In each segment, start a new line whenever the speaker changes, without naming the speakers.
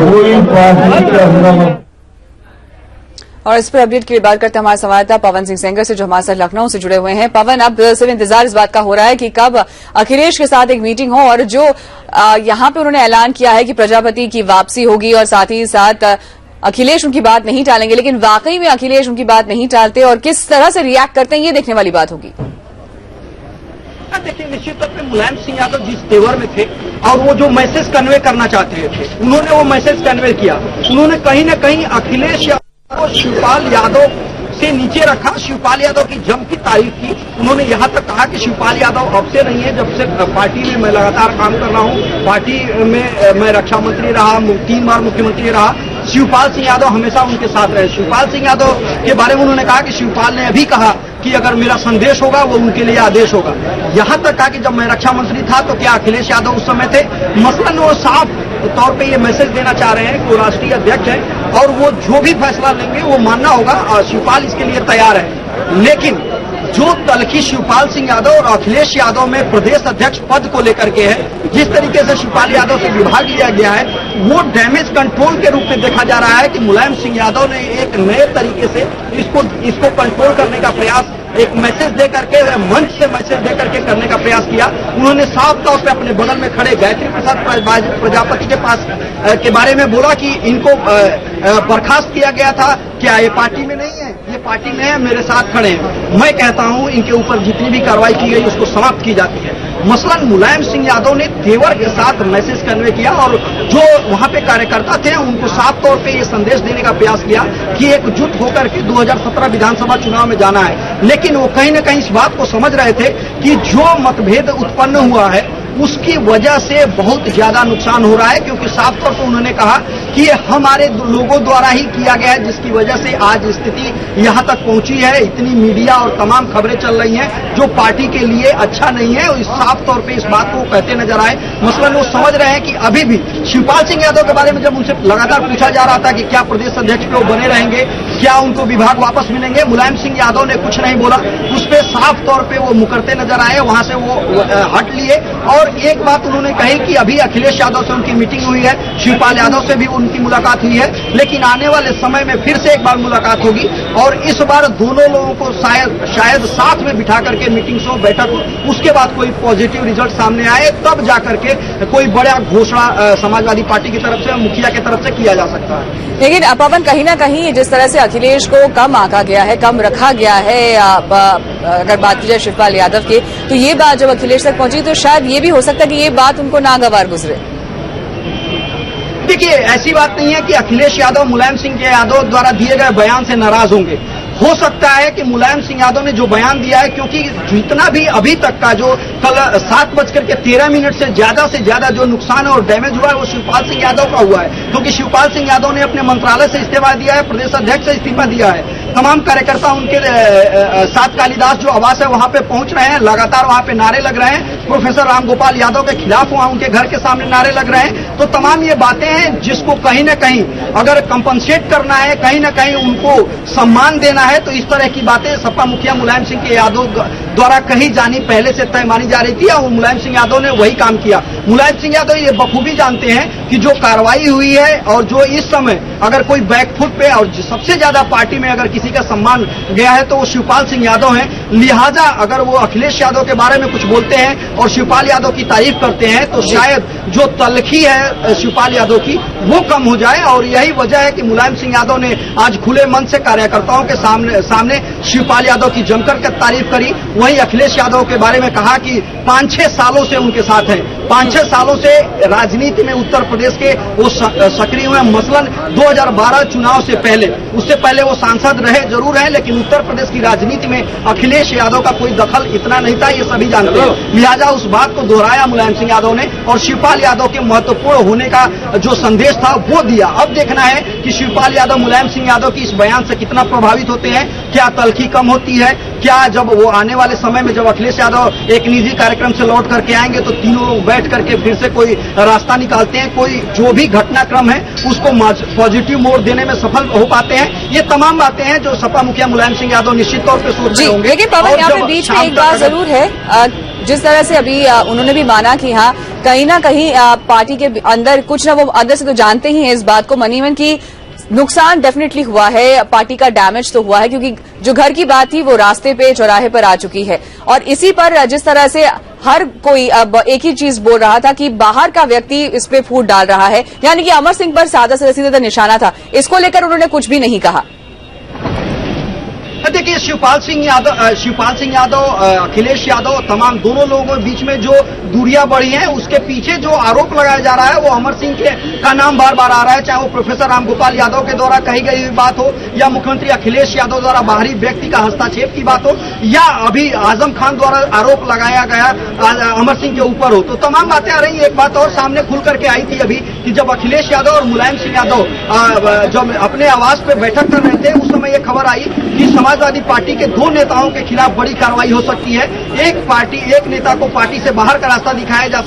कोई पार्टी के अंदर।
और इस पर अपडेट की बात करते हैं हमारे संवाददाता पवन सिंह सेंगर से, जो हमारे साथ लखनऊ से जुड़े हुए हैं। पवन, अब सिर्फ इंतजार इस बात का हो रहा है कि कब अखिलेश के साथ एक मीटिंग हो, और जो यहां पे उन्होंने ऐलान किया है कि प्रजापति की वापसी होगी और साथ ही साथ अखिलेश उनकी बात नहीं टालेंगे, लेकिन वाकई में अखिलेश उनकी बात नहीं टालते और किस तरह से रिएक्ट करते हैं, ये देखने वाली बात होगी।
देखिए, निश्चित तौर पे मुलायम सिंह यादव जिस तेवर में थे और वो जो मैसेज कन्वे करना चाहते थे, उन्होंने वो मैसेज कन्वे किया। उन्होंने कहीं न कहीं अखिलेश को शिवपाल यादव से नीचे रखा, शिवपाल यादव की जम की तारीफ की। उन्होंने यहाँ तक कहा कि शिवपाल यादव अब से नहीं है, जब से पार्टी में मैं लगातार काम कर रहा हूँ, पार्टी में मैं रक्षा मंत्री रहा, 3 बार मुख्यमंत्री रहा, शिवपाल सिंह यादव हमेशा उनके साथ रहे। शिवपाल सिंह यादव के बारे में उन्होंने कहा कि शिवपाल ने अभी कहा कि अगर मेरा संदेश होगा वो उनके लिए आदेश होगा। यहाँ तक कहा कि जब मैं रक्षा मंत्री था तो क्या अखिलेश यादव उस समय थे। मसलन वो साफ तौर पे ये मैसेज देना चाह रहे हैं कि वो राष्ट्रीय अध्यक्ष हैं और वो जो भी फैसला लेंगे वो मानना होगा, और शिवपाल इसके लिए तैयार है। लेकिन जो तलखी शिवपाल सिंह यादव और अखिलेश यादव में प्रदेश अध्यक्ष पद को लेकर के है, जिस तरीके से शिवपाल यादव से विभाग लिया गया है, वो डैमेज कंट्रोल के रूप में देखा जा रहा है कि मुलायम सिंह यादव ने एक नए तरीके से इसको कंट्रोल करने का प्रयास, एक मैसेज दे करके, मंच से मैसेज दे करके करने का प्रयास किया। उन्होंने साफ तौर पे अपने बगल में खड़े गायत्री प्रसाद प्रजापति के पास के बारे में बोला कि इनको बर्खास्त किया गया था, क्या ये पार्टी में नहीं है, ये पार्टी में है, मेरे साथ खड़े हैं। मैं कहता हूं इनके ऊपर जितनी भी कार्रवाई की गई उसको समाप्त की जाती है। मसलन मुलायम सिंह यादव ने तेवर के साथ मैसेज कन्वे किया और जो वहां पे कार्यकर्ता थे उनको साफ तौर पे ये संदेश देने का प्रयास किया कि एकजुट होकर के 2017 विधानसभा चुनाव में जाना है। लेकिन वो कहीं न कहीं इस बात को समझ रहे थे कि जो मतभेद उत्पन्न हुआ है उसकी वजह से बहुत ज्यादा नुकसान हो रहा है, क्योंकि साफ तौर पर उन्होंने कहा कि ये हमारे लोगों द्वारा ही किया गया है, जिसकी वजह से आज स्थिति यहाँ तक पहुंची है। इतनी मीडिया और तमाम खबरें चल रही हैं जो पार्टी के लिए अच्छा नहीं है, और साफ तौर पे इस बात को कहते नजर आए। मसलन वो समझ रहे हैं कि अभी भी शिवपाल सिंह यादव के बारे में जब उनसे लगातार पूछा जा रहा था कि क्या प्रदेश अध्यक्ष पे वो बने रहेंगे, क्या उनको विभाग वापस मिलेंगे, मुलायम सिंह यादव ने कुछ नहीं बोला। उस पर साफ तौर पर वो मुकरते नजर आए, वहां से वो हट लिए। और एक बात उन्होंने कही कि अभी अखिलेश यादव से उनकी मीटिंग हुई है, शिवपाल यादव से भी उनकी मुलाकात हुई है, लेकिन आने वाले समय में फिर से एक बार मुलाकात होगी और इस बार दोनों लोगों को शायद साथ में बिठा करके मीटिंग हो, बैठक हो, उसके बाद कोई पॉजिटिव रिजल्ट सामने आए, तब जाकर के कोई बड़ा घोषणा समाजवादी पार्टी की तरफ से, मुखिया की तरफ से किया जा सकता है।
लेकिन पवन, कहीं ना कहीं जिस तरह से अखिलेश को कम आंका गया है, कम रखा गया है, अगर बात की जाए शिवपाल यादव की, तो ये बात जब अखिलेश तक पहुंची तो शायद ये भी हो सकता है कि ये बात उनको नागवार गुजरे।
देखिए, ऐसी बात नहीं है कि अखिलेश यादव मुलायम सिंह यादव द्वारा दिए गए बयान से नाराज होंगे। हो सकता है कि मुलायम सिंह यादव ने जो बयान दिया है, क्योंकि जितना भी अभी तक का जो कल 7:13 से ज्यादा जो नुकसान और डैमेज हुआ है वो शिवपाल सिंह यादव का हुआ है, क्योंकि शिवपाल सिंह यादव ने अपने मंत्रालय से इस्तीफा दिया है, प्रदेश अध्यक्ष से इस्तीफा दिया है। तमाम कार्यकर्ता उनके साथ कालिदास जो आवास है वहां पे पहुंच रहे हैं, लगातार वहां पे नारे लग रहे हैं, प्रोफेसर रामगोपाल यादव के खिलाफ वहां उनके घर के सामने नारे लग रहे हैं। तो तमाम ये बातें हैं जिसको कहीं न कहीं अगर कंपनसेट करना है, कहीं न कहीं उनको सम्मान देना है, तो इस तरह की बातें सपा मुखिया मुलायम सिंह के यादव द्वारा कही जानी पहले से तय मानी जा रही थी और मुलायम सिंह यादव ने वही काम किया। मुलायम सिंह यादव ये बखूबी जानते हैं कि जो कार्रवाई हुई है और जो इस समय अगर कोई बैकफुट पे और सबसे ज्यादा पार्टी में अगर किसी का सम्मान गया है तो वो शिवपाल सिंह यादव हैं। लिहाजा अगर वो अखिलेश यादव के बारे में कुछ बोलते हैं और शिवपाल यादव की तारीफ करते हैं तो शायद जो तलखी है शिवपाल यादव की वो कम हो जाए, और यही वजह है कि मुलायम सिंह यादव ने आज खुले मन से कार्यकर्ताओं के सामने शिवपाल यादव की जमकर के तारीफ करी। वहीं अखिलेश यादव के बारे में कहा कि 5-6 सालों से उनके साथ हैं, 5-6 सालों से राजनीति में उत्तर प्रदेश के वो सक्रिय हुए। मसलन 2012 चुनाव से पहले, उससे पहले वो सांसद रहे जरूर हैं, लेकिन उत्तर प्रदेश की राजनीति में अखिलेश यादव का कोई दखल इतना नहीं था, ये सभी जानते हैं। लिहाजा उस बात को दोहराया मुलायम सिंह यादव ने और शिवपाल यादव के महत्वपूर्ण होने का जो संदेश था वो दिया। अब देखना है कि शिवपाल यादव मुलायम सिंह यादव की इस बयान से कितना प्रभावित होते हैं, क्या तलखी कम होती है क्या? जब वो आने वाले समय में जब अखिलेश यादव एक निजी कार्यक्रम से लौट करके आएंगे तो तीनों लोग बैठ करके फिर से कोई रास्ता निकालते हैं, कोई जो भी घटनाक्रम है उसको पॉजिटिव मोड़ देने में सफल हो पाते हैं। ये तमाम बातें हैं जो सपा मुखिया मुलायम सिंह यादव निश्चित तौर पर सोच रहे होंगे।
लेकिन पवन, यहाँ पे बीच में एक बात जरूर है, जिस तरह से अभी उन्होंने भी माना कि हाँ कहीं ना कहीं पार्टी के अंदर कुछ ना, वो अंदर से तो जानते ही हैं इस बात को मनीमन की नुकसान डेफिनेटली हुआ है, पार्टी का डैमेज तो हुआ है, क्योंकि जो घर की बात थी वो रास्ते पे चौराहे पर आ चुकी है। और इसी पर जिस तरह से हर कोई अब एक ही चीज बोल रहा था कि बाहर का व्यक्ति इस पे फूट डाल रहा है, यानी कि अमर सिंह पर सादा से सीधा निशाना था, इसको लेकर उन्होंने कुछ भी नहीं कहा।
देखिए शिवपाल सिंह यादव अखिलेश यादव तमाम दोनों लोगों के बीच में जो दूरियां बढ़ी हैं उसके पीछे जो आरोप लगाया जा रहा है वो अमर सिंह का नाम बार बार आ रहा है, चाहे वो प्रोफेसर रामगोपाल यादव के द्वारा कही गई बात हो या मुख्यमंत्री अखिलेश यादव द्वारा बाहरी व्यक्ति का हस्तक्षेप की बात हो या अभी आजम खान द्वारा आरोप लगाया गया अमर सिंह के ऊपर हो, तो तमाम बातें आ रही हैं। एक बात और सामने खुल करके आई थी अभी कि जब अखिलेश यादव और मुलायम सिंह यादव जब अपने आवास पे बैठक कर रहे थे उस समय ये खबर आई कि समाजवादी पार्टी के दो नेताओं के खिलाफ बड़ी कार्रवाई हो सकती है। एक नेता को पार्टी से बाहर का रास्ता दिखाया जा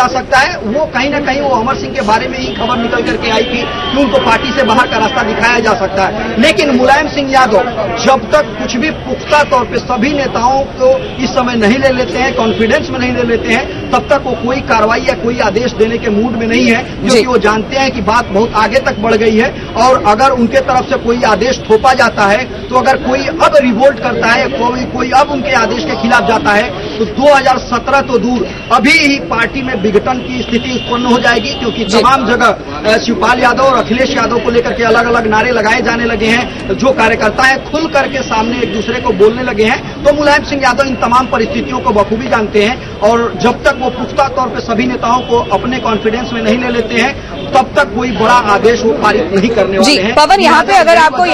सकता है। वो कहीं ना कहीं वो अमर सिंह के बारे में ही खबर निकल करके आई थी कि उनको पार्टी से बाहर का रास्ता दिखाया जा सकता है। लेकिन मुलायम सिंह यादव जब तक कुछ भी पुख्ता तौर पे सभी नेताओं को इस समय नहीं ले लेते हैं, कॉन्फिडेंस में नहीं ले लेते हैं, तब तक वो कोई कार्रवाई या कोई आदेश देने के मूड में नहीं है, क्योंकि वो जानते हैं कि बात बहुत आगे तक बढ़ गई है। और अगर उनके तरफ से कोई आदेश थोपा जाता है तो अगर कोई अब रिवोल्ट करता है, कोई अब उनके आदेश के खिलाफ जाता है तो 2017 तो दूर अभी ही पार्टी में विघटन की स्थिति उत्पन्न हो जाएगी, क्योंकि तमाम जगह शिवपाल यादव और अखिलेश यादव को लेकर के अलग अलग नारे लगाए जाने लगे हैं। जो कार्यकर्ता है खुल करके सामने एक दूसरे को बोलने लगे हैं। तो मुलायम सिंह यादव इन तमाम परिस्थितियों को बखूबी जानते हैं और जब तक वो पुख्ता तौर पर सभी नेताओं को अपने कॉन्फिडेंस में नहीं ले लेते हैं तब तक कोई बड़ा आदेश वो पारित नहीं करने वाले हैं।
पवन, यहाँ पे अगर आपको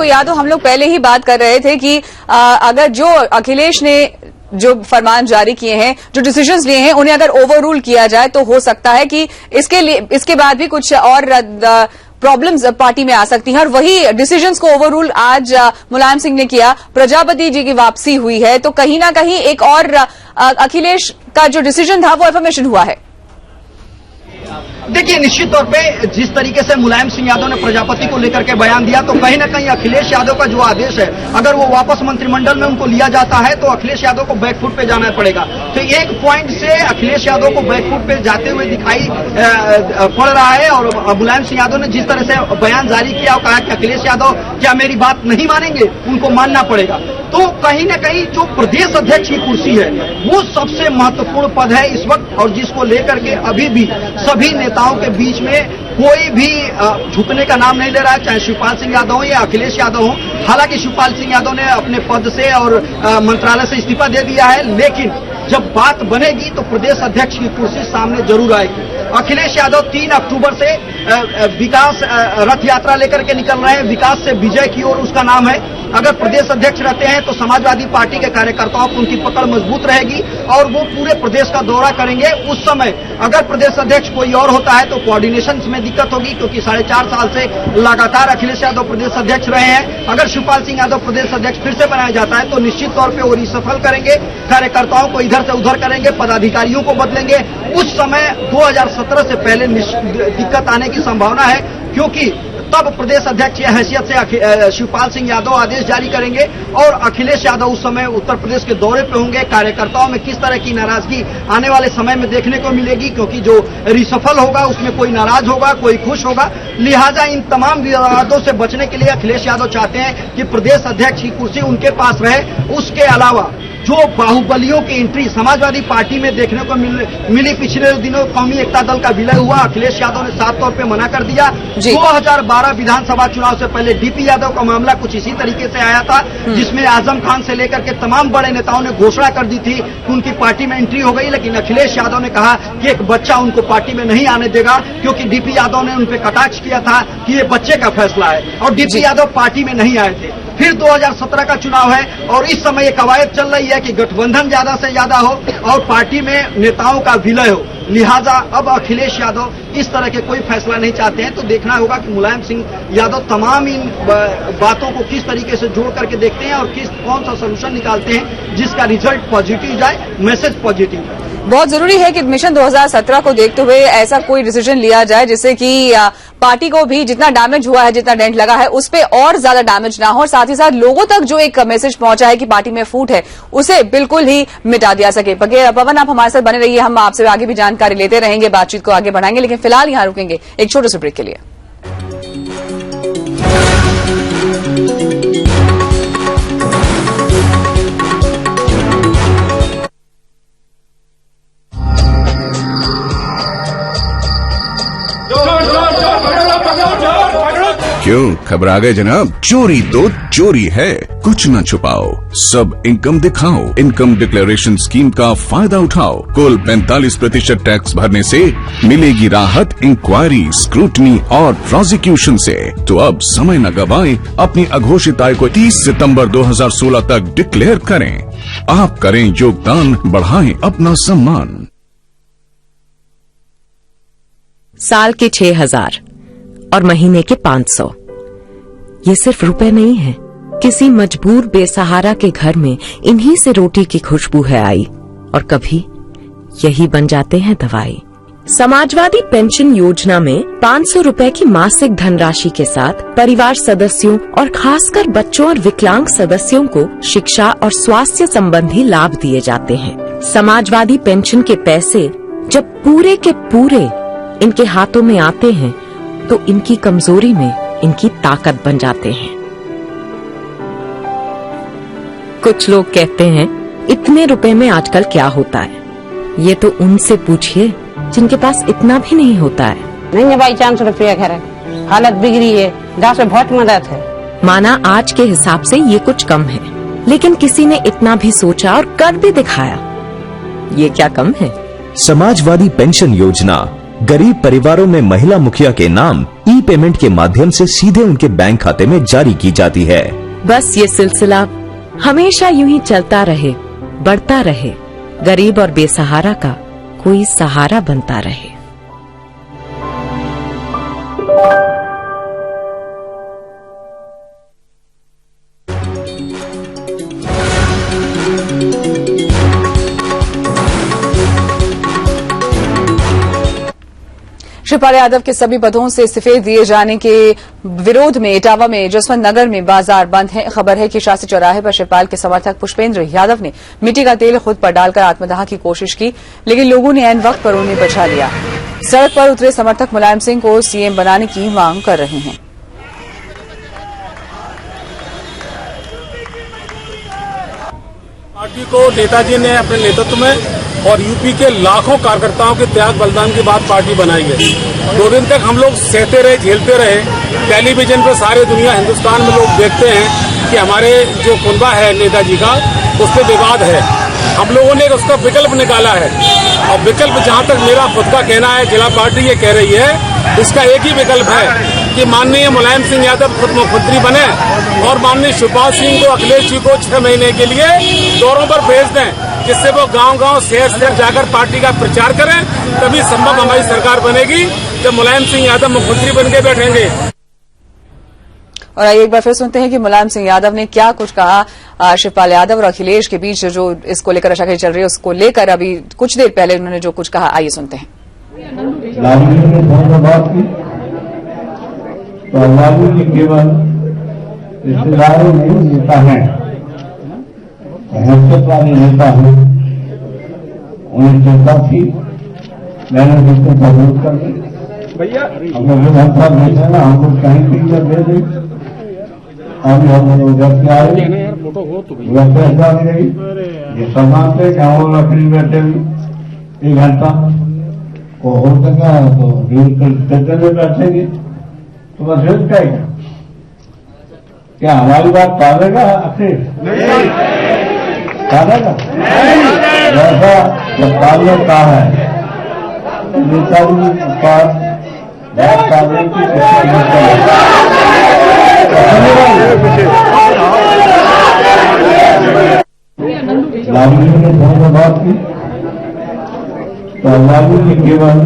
याद हो हम लोग पहले ही बात कर रहे थे कि अगर जो अखिलेश ने जो फरमान जारी किए हैं, जो डिसीजंस लिए हैं, उन्हें अगर ओवर रूल किया जाए तो हो सकता है कि इसके बाद भी कुछ और प्रॉब्लम्स पार्टी में आ सकती हैं। और वही डिसीजंस को ओवर रूल आज मुलायम सिंह ने किया, प्रजापति जी की वापसी हुई है, तो कहीं ना कहीं एक और अखिलेश का जो डिसीजन था वो एफर्मेशन हुआ है।
देखिए निश्चित तौर पे जिस तरीके से मुलायम सिंह यादव ने प्रजापति को लेकर के बयान दिया तो कहीं ना कहीं अखिलेश यादव का जो आदेश है अगर वो वापस मंत्रिमंडल में उनको लिया जाता है तो अखिलेश यादव को बैकफुट पे जाना पड़ेगा। तो एक पॉइंट से अखिलेश यादव को बैकफुट पे जाते हुए दिखाई पड़ रहा है। और मुलायम सिंह यादव ने जिस तरह से बयान जारी किया और कहा कि अखिलेश यादव क्या मेरी बात नहीं मानेंगे, उनको मानना पड़ेगा। तो कहीं ना कहीं जो प्रदेश अध्यक्ष की कुर्सी है वो सबसे महत्वपूर्ण पद है इस वक्त, और जिसको लेकर के अभी भी सभी नेताओं के बीच में कोई भी झुकने का नाम नहीं ले रहा है, चाहे शिवपाल सिंह यादव हो या अखिलेश यादव हो। हालांकि शिवपाल सिंह यादव ने अपने पद से और मंत्रालय से इस्तीफा दे दिया है, लेकिन जब बात बनेगी तो प्रदेश अध्यक्ष की कुर्सी सामने जरूर आएगी। अखिलेश यादव 3 अक्टूबर से विकास रथ यात्रा लेकर के निकल रहे हैं, विकास से विजय की ओर उसका नाम है। अगर प्रदेश अध्यक्ष रहते हैं तो समाजवादी पार्टी के कार्यकर्ताओं को उनकी पकड़ मजबूत रहेगी और वो पूरे प्रदेश का दौरा करेंगे। उस समय अगर प्रदेश अध्यक्ष कोई और होता है तो कोऑर्डिनेशन में दिक्कत होगी, क्योंकि 4.5 साल से लगातार अखिलेश यादव प्रदेश अध्यक्ष रहे हैं। अगर शिवपाल सिंह यादव प्रदेश अध्यक्ष फिर से बनाया जाता है तो निश्चित तौर पर वो रिसफल करेंगे, कार्यकर्ताओं को इधर से उधर करेंगे, पदाधिकारियों को बदलेंगे। उस समय 2017 से पहले दिक्कत आने की संभावना है, क्योंकि तब प्रदेश अध्यक्ष की हैसियत से शिवपाल सिंह यादव आदेश जारी करेंगे और अखिलेश यादव उस समय उत्तर प्रदेश के दौरे पे होंगे। कार्यकर्ताओं में किस तरह की नाराजगी आने वाले समय में देखने को मिलेगी, क्योंकि जो रिसफल होगा उसमें कोई नाराज होगा, कोई खुश होगा। लिहाजा इन तमाम विवादों से बचने के लिए अखिलेश यादव चाहते हैं कि प्रदेश अध्यक्ष की कुर्सी उनके पास रहे। उसके अलावा जो बाहुबलियों की एंट्री समाजवादी पार्टी में देखने को मिली पिछले दिनों कौमी एकता दल का विलय हुआ, अखिलेश यादव ने साफ तौर पे मना कर दिया। 2012 विधानसभा चुनाव से पहले डीपी यादव का मामला कुछ इसी तरीके से आया था, जिसमें आजम खान से लेकर के तमाम बड़े नेताओं ने घोषणा कर दी थी कि उनकी पार्टी में एंट्री हो गई, लेकिन अखिलेश यादव ने कहा कि एक बच्चा उनको पार्टी में नहीं आने देगा, क्योंकि डीपी यादव ने उन पर कटाक्ष किया था कि ये बच्चे का फैसला है, और डीपी यादव पार्टी में नहीं आए थे। फिर 2017 का चुनाव है और इस समय ये कवायद चल रही है कि गठबंधन ज्यादा से ज्यादा हो और पार्टी में नेताओं का विलय हो। लिहाजा अब अखिलेश यादव इस तरह के कोई फैसला नहीं चाहते हैं। तो देखना होगा कि मुलायम सिंह यादव तमाम इन बातों को किस तरीके से जोड़ करके देखते हैं और कौन सा सोल्यूशन निकालते हैं जिसका रिजल्ट पॉजिटिव जाए, मैसेज पॉजिटिव जाए।
बहुत जरूरी है कि मिशन 2017 को देखते हुए ऐसा कोई डिसीजन लिया जाए जिससे कि पार्टी को भी जितना डैमेज हुआ है, जितना डेंट लगा है, उस पे और ज्यादा डैमेज ना हो और साथ ही साथ लोगों तक जो एक मैसेज पहुंचा है कि पार्टी में फूट है उसे बिल्कुल ही मिटा दिया सके। पवन, आप हमारे साथ बने रहिए, हम आपसे आगे भी जानकारी लेते रहेंगे, बातचीत को आगे बढ़ाएंगे, लेकिन फिलहाल यहां रुकेंगे एक छोटे से ब्रेक के लिए।
क्यों घबरा गए जनाब? चोरी तो चोरी है, कुछ न छुपाओ, सब इनकम दिखाओ। इनकम डिक्लेरेशन स्कीम का फायदा उठाओ। कुल 45% टैक्स भरने से मिलेगी राहत इंक्वायरी, स्क्रूटनी और प्रोसिक्यूशन से। तो अब समय न गवाएं, अपनी अघोषित आय को 30 सितंबर 2016 तक डिक्लेयर करें। आप करें योगदान, बढ़ाएं अपना सम्मान।
साल के 6,000 और महीने के 500। ये सिर्फ रुपए नहीं है, किसी मजबूर बेसहारा के घर में इन्हीं से रोटी की खुशबू है आई और कभी यही बन जाते हैं दवाई। समाजवादी पेंशन योजना में 500 रुपए की मासिक धनराशि के साथ परिवार सदस्यों और खासकर बच्चों और विकलांग सदस्यों को शिक्षा और स्वास्थ्य संबंधी लाभ दिए जाते हैं। समाजवादी पेंशन के पैसे जब पूरे के पूरे इनके हाथों में आते हैं तो इनकी कमजोरी में इनकी ताकत बन जाते हैं। कुछ लोग कहते हैं इतने रुपए में आजकल क्या होता है, ये तो उनसे पूछिए जिनके पास इतना भी नहीं होता है।
नहीं है भाई, 500 रुपया घर है, हालत बिगड़ी है, गाँव से बहुत मदद है।
माना आज के हिसाब से ये कुछ कम है, लेकिन किसी ने इतना भी सोचा और कर भी दिखाया, ये क्या कम है?
समाजवादी पेंशन योजना गरीब परिवारों में महिला मुखिया के नाम ई पेमेंट के माध्यम से सीधे उनके बैंक खाते में जारी की जाती है।
बस ये सिलसिला हमेशा यूं ही चलता रहे, बढ़ता रहे, गरीब और बेसहारा का कोई सहारा बनता रहे।
शिवपाल यादव के सभी पदों से इस्तीफे दिए जाने के विरोध में इटावा में जसवंत नगर में बाजार बंद है। खबर है कि शास्त्री चौराहे पर शिवपाल के समर्थक पुष्पेंद्र यादव ने मिट्टी का तेल खुद पर डालकर आत्मदाह की कोशिश की, लेकिन लोगों ने ऐन वक्त पर उन्हें बचा लिया। सड़क पर उतरे समर्थक मुलायम सिंह को सीएम बनाने की मांग कर रहे हैं।
पार्टी को नेताजी ने अपने नेतृत्व में और यूपी के लाखों कार्यकर्ताओं के त्याग बलिदान के बाद पार्टी बनाई है। 2 दिन तक हम लोग सहते रहे, झेलते रहे। टेलीविजन पर सारे दुनिया हिंदुस्तान में लोग देखते हैं कि हमारे जो कुनबा है नेताजी का, उस पर विवाद है। हम लोगों ने उसका विकल्प निकाला है और विकल्प जहां तक मेरा खुद का कहना है, जिला पार्टी ये कह रही है, इसका एक ही विकल्प है कि माननीय मुलायम सिंह यादव खुद मुख्यमंत्री बने और माननीय शिवपाल सिंह को, अखिलेश जी को 6 महीने के लिए दौरों पर भेज दें, जिससे वो गांव-गांव, शहर-शहर जाकर पार्टी का प्रचार करें। तभी संभव हमारी सरकार बनेगी जब मुलायम सिंह यादव मुख्यमंत्री बन के बैठेंगे।
और आइए एक बार फिर सुनते हैं कि मुलायम सिंह यादव ने क्या कुछ कहा। शिवपाल यादव और अखिलेश के बीच जो इसको लेकर रशाखी चल रही है, उसको लेकर अभी कुछ देर पहले उन्होंने जो कुछ कहा, आइए सुनते हैं।
लालू जी ने फोन पर बात की तो लालू जी केवल रिश्तेदारों में नेता हैं, हैसियत वाले नेता हैं, उन्हें चिंता थी। मैंने उसको सहयोग कर दी। अगर विधानसभा भेजे ना, हम लोग कहीं टीचर दे दें। अभी हम लोग जब से आए वह फैसला नहीं रही, ये सम्मान से गाँव में लकड़ी बैठे 1 घंटा को हो सका तो स्टेशन में बैठेंगे तो बस भेज जाएगा। क्या हमारी बात टालेगा अखिलेश? टालेगा? जैसा जब टालने का है नेताजी के पास बात टालने की लालू जी ने थोड़ा बात की तो लालू जी केवल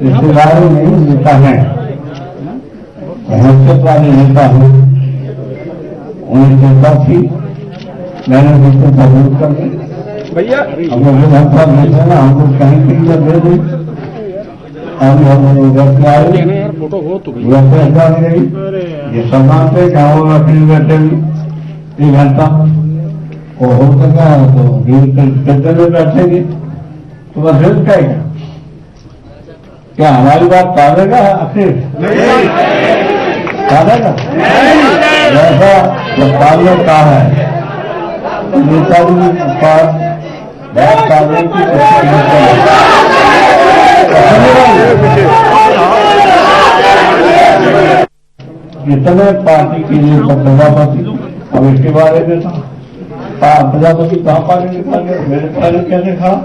रिश्तेदारों नहीं नेता है, हैसियत वाले नेता हूं। उन्हें चिंता थी, मैंने उसको सबूत कर दी।
भैया
अगर विधानसभा भेजे ना हमको कहीं क्लियर दे दी, अब हम उधर से आए उधर से ऐसा नहीं रही। ये सम्मान से गाँव में अपनी बैठे 1 घंटा वो हो सका तो गद्दे में बैठेंगे तो बस हिल जाएगा। क्या हमारी बात टालेगा आखिर? टालेगा? जैसा सरकार ने कहा है नेताजी के पास बात टालने की कोशिश नहीं करेगा। इतने पार्टी के लिए प्रजापति, अब इसके बारे में प्रजापति कहाँ पार्टी निकाल गया, मेरे पार्टी कैसे खड़ा?